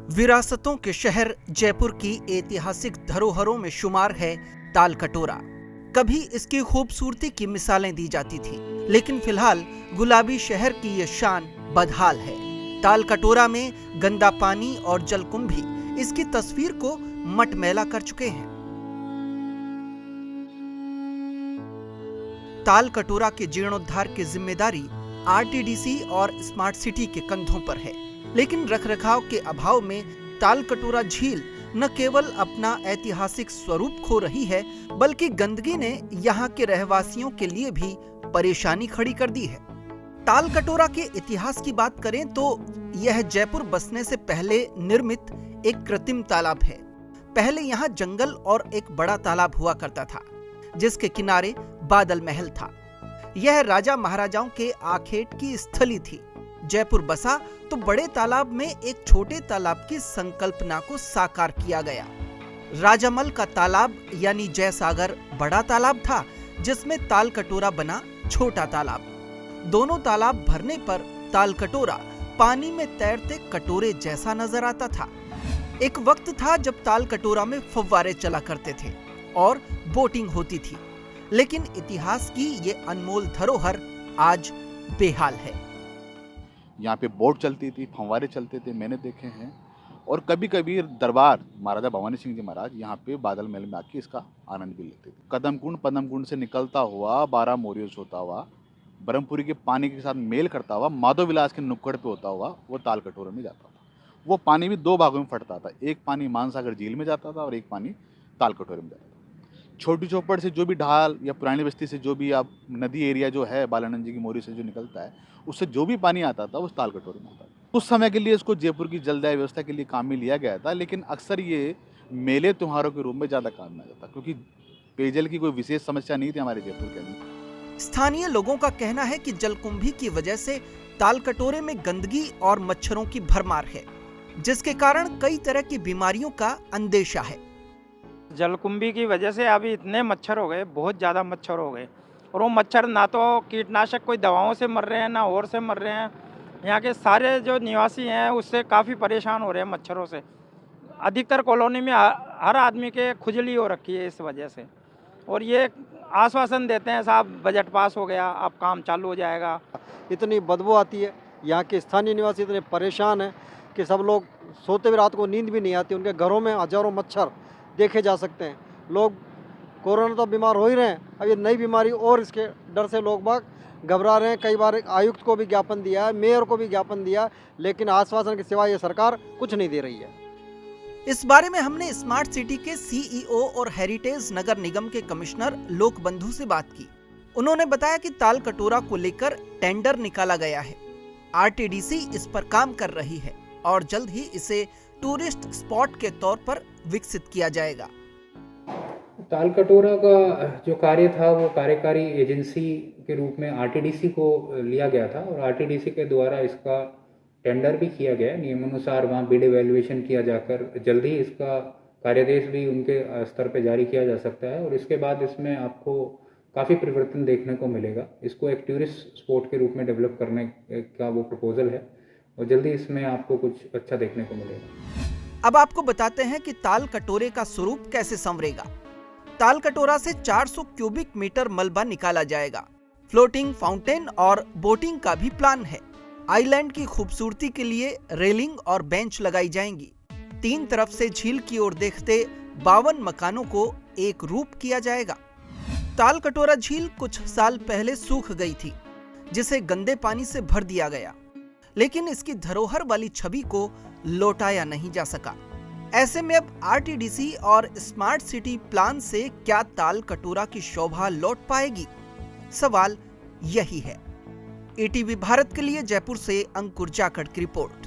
विरासतों के शहर जयपुर की ऐतिहासिक धरोहरों में शुमार है ताल कटोरा। कभी इसकी खूबसूरती की मिसालें दी जाती थी, लेकिन फिलहाल गुलाबी शहर की ये शान बदहाल है। ताल कटोरा में गंदा पानी और जलकुंभी इसकी तस्वीर को मटमैला कर चुके हैं। ताल कटोरा के जीर्णोद्धार की जिम्मेदारी आरटीडीसी और स्मार्ट सिटी के कंधों पर है, लेकिन रखरखाव के अभाव में ताल कटोरा झील न केवल अपना ऐतिहासिक स्वरूप खो रही है, बल्कि गंदगी ने यहाँ के रहवासियों के लिए भी परेशानी खड़ी कर दी है। ताल कटोरा के इतिहास की बात करें तो यह जयपुर बसने से पहले निर्मित एक कृत्रिम तालाब है। पहले यहाँ जंगल और एक बड़ा तालाब हुआ करता था, जिसके किनारे बादल महल था। यह राजा महाराजाओं के आखेट की स्थली थी। जयपुर बसा तो बड़े तालाब में एक छोटे तालाब की संकल्पना को साकार किया गया। राजामल का तालाब यानी जयसागर बड़ा तालाब था, जिसमें ताल कटोरा बना छोटा तालाब। दोनों तालाब भरने पर ताल कटोरा पानी में तैरते कटोरे जैसा नजर आता था। एक वक्त था जब ताल कटोरा में फव्वारे चला करते थे और बोटिंग होती थी, लेकिन इतिहास की ये अनमोल धरोहर आज बेहाल है। यहाँ पे बोट चलती थी, फंवारे चलते थे, मैंने देखे हैं। और कभी कभी दरबार महाराजा भवानी सिंह जी महाराज यहाँ पे बादल महल में आके इसका आनंद भी लेते थे। पदम कुंड से निकलता हुआ 12 मोरियों से होता हुआ ब्रह्मपुरी के पानी के साथ मेल करता हुआ माधव विलास के नुक्कड़ पे होता हुआ वो ताल कटोरे में जाता था। वो पानी भी 2 भागों में फटता था, एक पानी मानसागर झील में जाता था और एक पानी ताल कटोरे में जाता था। छोटी चौपड़ से जो भी ढाल या पुरानी बस्ती से जो भी आप नदी एरिया जो है बालानंद जी की मोरी से जो निकलता है, उससे जो भी पानी आता था उस ताल कटोरे में आता था। उस समय के लिए इसको जयपुर की जलदाय व्यवस्था के लिए काम में लिया गया था, लेकिन अक्सर ये मेले त्योहारों के रूप में ज़्यादा काम में आता था, क्योंकि पेयजल की कोई विशेष समस्या नहीं थी हमारे जयपुर के अंदर। स्थानीय लोगों का कहना है कि जलकुंभी की वजह से ताल कटोरे में गंदगी और मच्छरों की भरमार है, जिसके कारण कई तरह की बीमारियों का अंदेशा है। जलकुंभी की वजह से अभी इतने मच्छर हो गए, बहुत ज़्यादा मच्छर हो गए, और वो मच्छर ना तो कीटनाशक कोई दवाओं से मर रहे हैं ना और से मर रहे हैं। यहाँ के सारे जो निवासी हैं उससे काफ़ी परेशान हो रहे हैं मच्छरों से। अधिकतर कॉलोनी में हर आदमी के खुजली हो रखी है इस वजह से, और ये आश्वासन देते हैं साहब बजट पास हो गया, अब काम चालू हो जाएगा। इतनी बदबू आती है, यहाँ के स्थानीय निवासी इतने परेशान हैं कि सब लोग सोते हुए रात को नींद भी नहीं आती। उनके घरों में हजारों मच्छर देखे जा सकते हैं। लोग कोरोना तो बीमार हो ही रहे हैं, अब ये नई बीमारी और इसके डर से लोग बाग घबरा रहे हैं। कई बार आयुक्त को भी ज्ञापन दिया है, मेयर को भी ज्ञापन दिया, लेकिन आश्वासन के सिवा ये सरकार कुछ नहीं दे रही है। इस बारे में हमने स्मार्ट सिटी के सीईओ और हेरिटेज नगर निगम के कमिश्नर लोकबंधु से बात की। उन्होंने बताया कि ताल कटोरा को लेकर टेंडर निकाला गया है। आरटीडीसी इस पर काम कर रही है और जल्द ही इसे टूरिस्ट स्पॉट के तौर पर विकसित किया जाएगा। ताल कटोरा का जो कार्य था वो कार्यकारी एजेंसी के रूप में आरटीडीसी को लिया गया था, और आरटीडीसी के द्वारा इसका टेंडर भी किया गया। नियमानुसार वहाँ बिड एवेल्युएशन किया जाकर जल्द ही इसका कार्यादेश भी उनके स्तर पर जारी किया जा सकता है, और इसके बाद इसमें आपको काफ़ी परिवर्तन देखने को मिलेगा। इसको एक टूरिस्ट स्पॉट के रूप में डेवलप करने का वो प्रपोजल है, और जल्दी इसमें आपको कुछ अच्छा देखने को मिलेगा। अब आपको बताते हैं कि ताल कटोरे का स्वरूप कैसे संवरेगा। ताल कटोरा से 400 क्यूबिक मीटर मलबा निकाला जाएगा। फ्लोटिंग फाउंटेन और बोटिंग का भी प्लान है। आइलैंड की खूबसूरती के लिए रेलिंग और बेंच लगाई जाएंगी। 3 तरफ से झील की ओर देखते 52 मकानों को एक रूप किया जाएगा। ताल कटोरा झील कुछ साल पहले सूख गई थी, जिसे गंदे पानी से भर दिया गया, लेकिन इसकी धरोहर वाली छवि को लौटाया नहीं जा सका। ऐसे में अब आरटीडीसी और स्मार्ट सिटी प्लान से क्या ताल कटोरा की शोभा लौट पाएगी? सवाल यही है। एटीवी भारत के लिए जयपुर से अंकुर जाखड़ की रिपोर्ट।